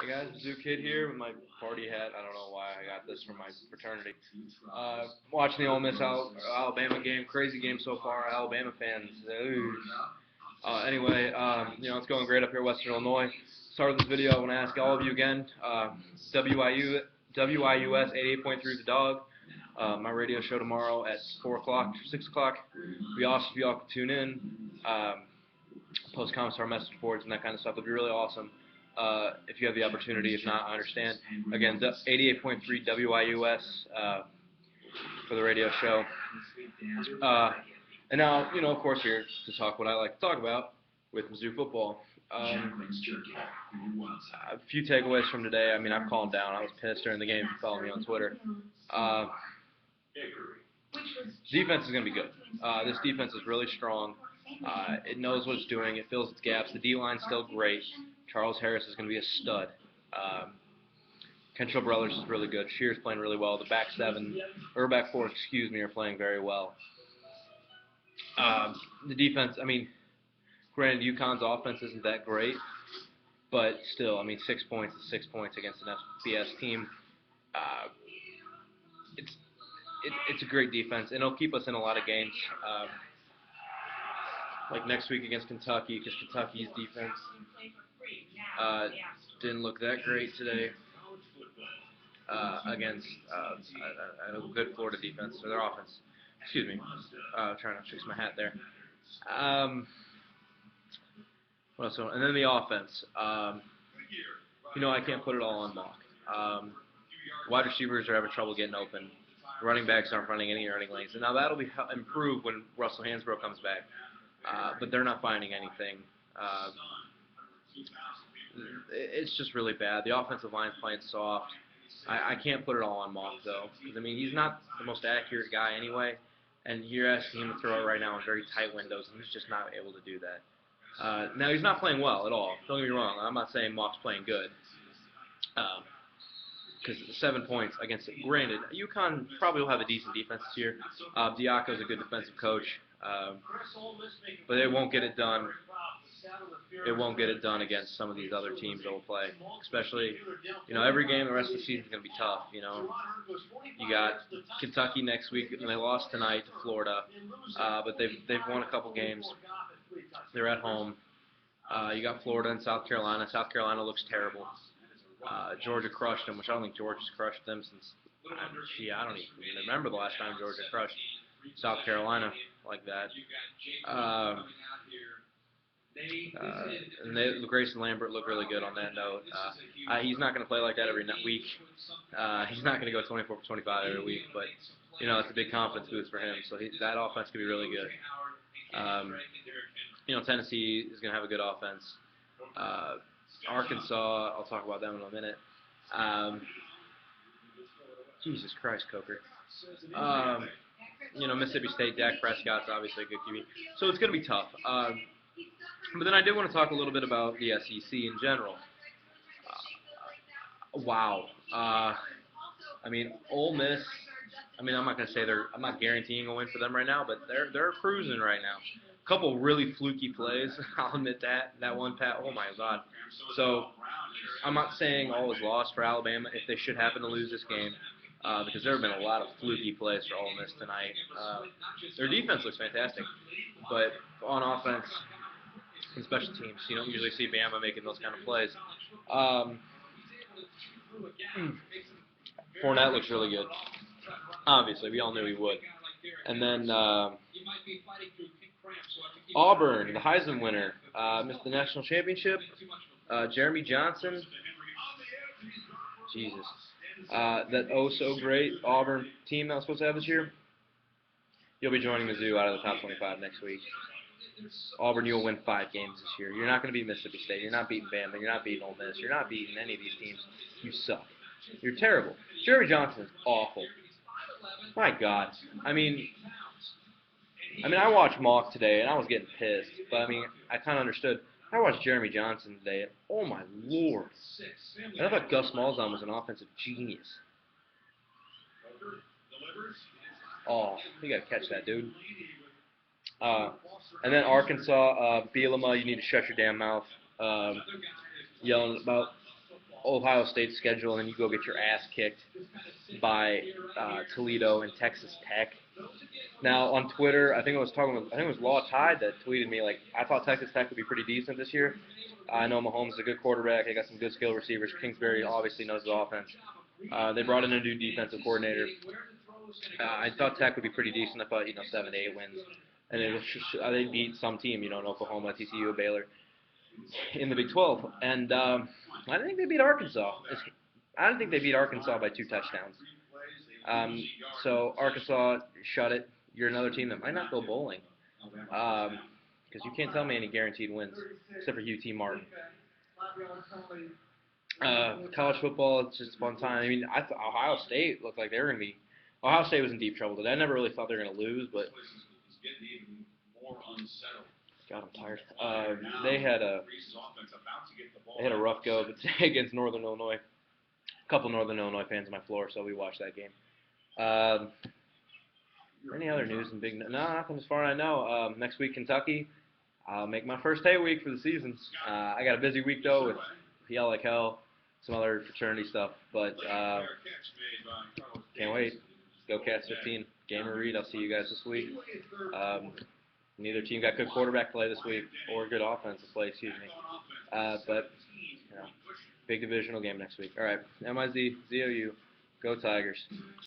Guys, Zoo Kid here with my party hat. I don't know why I got this from my fraternity. Watching the Ole Miss Alabama game, crazy game so far. Alabama fans. Anyway, it's going great up here in Western Illinois. Start of this video, I want to ask all of you again. WIU, WIUS 88.3 The Dog. My radio show tomorrow at 4 o'clock, 6 o'clock. It'd be awesome if y'all could tune in. Post comments to our message boards and that kind of stuff. It'd be really awesome. If you have the opportunity. If not, I understand. Again, 88.3 WIUS for the radio show. And now, of course, here to talk what I like to talk about with Mizzou football. A few takeaways from today. I mean, I've calmed down. I was pissed during the game. If you follow me on Twitter. Defense is going to be good. This defense is really strong. It knows what it's doing. It fills its gaps. The D-line's still great. Charles Harris is going to be a stud. Kentrell Brothers is really good. Shear's playing really well. The back four, are playing very well. The defense, granted, UConn's offense isn't that great, but still, 6 points is 6 points against an FBS team. It's a great defense, and it'll keep us in a lot of games. Like next week against Kentucky, because Kentucky's defense didn't look that great today against a good Florida defense, or their offense. Excuse me. Trying to fix my hat there. What else? And then the offense. I can't put it all on Mock. Wide receivers are having trouble getting open. Running backs aren't running any running lanes. And now that'll be improved when Russell Hansbrough comes back. But they're not finding anything. It's just really bad. The offensive line's playing soft. I can't put it all on Mock, though. Because, he's not the most accurate guy anyway. And you're asking him to throw it right now in very tight windows, and he's just not able to do that. Now, he's not playing well at all. Don't get me wrong. I'm not saying Mock's playing good. Because 7 points against it. Granted, UConn probably will have a decent defense this year. Diaco's a good defensive coach. But it won't get it done. It won't get it done against some of these other teams that will play. Especially, every game the rest of the season is going to be tough. You got Kentucky next week, and they lost tonight to Florida, but they've won a couple games. They're at home. You got Florida and South Carolina. South Carolina looks terrible. Georgia crushed them, which I don't think Georgia's crushed them since. I don't even remember the last time Georgia crushed South Carolina like that. And Grayson Lambert looked really good on that note. He's not going to play like that every week. He's not going to go 24 for 25 every week, but it's a big confidence boost for him. So that offense could be really good. Tennessee is going to have a good offense. Arkansas, I'll talk about them in a minute. Jesus Christ, Coker. Mississippi State, Dak Prescott's obviously a good QB. So it's going to be tough. But then I did want to talk a little bit about the SEC in general. Wow. Ole Miss, I'm not going to say I'm not guaranteeing a win for them right now, but they're cruising right now. A couple really fluky plays, I'll admit that. That one, oh my God. So I'm not saying all is lost for Alabama if they should happen to lose this game. Because there have been a lot of fluky plays for Ole Miss tonight. Their defense looks fantastic, but on offense and special teams, you don't usually see Bama making those kind of plays. Fournette looks really good. Obviously, we all knew he would. And then Auburn, the Heisman winner, missed the national championship. Jeremy Johnson. Jesus. That oh-so-great Auburn team that was supposed to have this year, you'll be joining Mizzou out of the top 25 next week. Auburn, you'll win 5 games this year. You're not going to beat Mississippi State. You're not beating Bama. You're not beating Ole Miss. You're not beating any of these teams. You suck. You're terrible. Jeremy Johnson is awful. My God. I watched Mock today, and I was getting pissed. But, I kind of understood. I watched Jeremy Johnson today, and oh my Lord. I thought Gus Malzahn was an offensive genius. Oh, you got to catch that, dude. And then Arkansas, Bielema, you need to shut your damn mouth. Yelling about Ohio State's schedule, and then you go get your ass kicked by Toledo and Texas Tech. Now on Twitter, I think it was Law Tide that tweeted me like I thought Texas Tech would be pretty decent this year. I know Mahomes is a good quarterback. They got some good skill receivers. Kingsbury obviously knows the offense. They brought in a new defensive coordinator. I thought Tech would be pretty decent. I thought 7 to 8 wins, and they beat some team, in Oklahoma, TCU, Baylor, in the Big 12, and I didn't think they beat Arkansas. I didn't think they beat Arkansas by 2 touchdowns. So Arkansas shut it. You're another team that might not go bowling, because you can't tell me any guaranteed wins except for UT Martin. College football, it's just a fun time. I mean, I thought Ohio State looked like they were going to be. Ohio State was in deep trouble today. I never really thought they were going to lose, but God, I'm tired. They had a rough go against Northern Illinois. A couple Northern Illinois fans on my floor, so we watched that game. Any other news in Big? No, nothing as far as I know. Next week, Kentucky. I'll make my first hay week for the season. I got a busy week though with Yell Like Hell, some other fraternity stuff, but can't wait. Go Cats 15. Gamer Reed. I'll see you guys this week. Neither team got good quarterback play this week or good offensive play. Excuse me. But big divisional game next week. All right. MIZ, ZOU. Go Tigers.